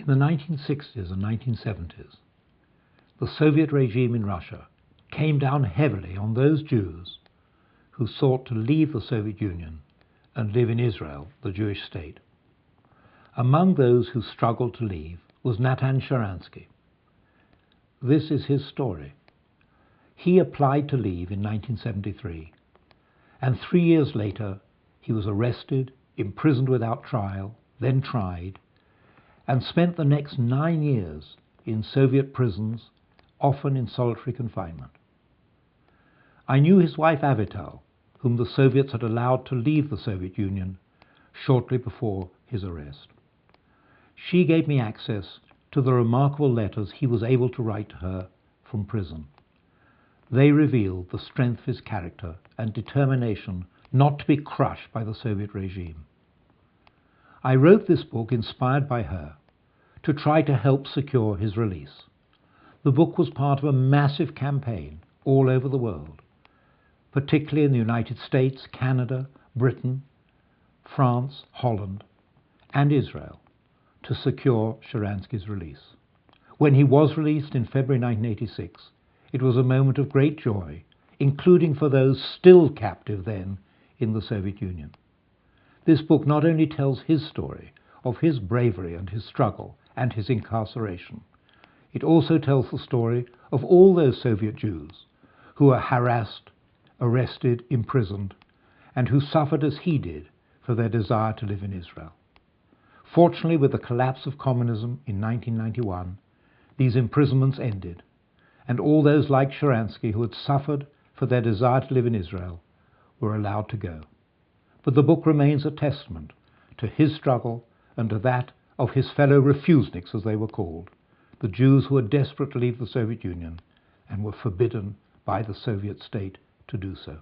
In the 1960s and 1970s, the Soviet regime in Russia came down heavily on those Jews who sought to leave the Soviet Union and live in Israel, the Jewish state. Among those who struggled to leave was Natan Shcharansky. This is his story. He applied to leave in 1973, and 3 years later he was arrested, imprisoned without trial, then tried, and spent the next 9 years in Soviet prisons, often in solitary confinement. I knew his wife Avital, whom the Soviets had allowed to leave the Soviet Union shortly before his arrest. She gave me access to the remarkable letters he was able to write to her from prison. They revealed the strength of his character and determination not to be crushed by the Soviet regime. I wrote this book inspired by her to try to help secure his release. The book was part of a massive campaign all over the world, particularly in the United States, Canada, Britain, France, Holland, and Israel, to secure Shcharansky's release. When he was released in February 1986, it was a moment of great joy, including for those still captive then in the Soviet Union. This book not only tells his story of his bravery and his struggle and his incarceration, it also tells the story of all those Soviet Jews who were harassed, arrested, imprisoned, and who suffered as he did for their desire to live in Israel. Fortunately, with the collapse of communism in 1991, these imprisonments ended, and all those like Shcharansky who had suffered for their desire to live in Israel were allowed to go. But the book remains a testament to his struggle and to that of his fellow refuseniks, as they were called, the Jews who were desperate to leave the Soviet Union and were forbidden by the Soviet state to do so.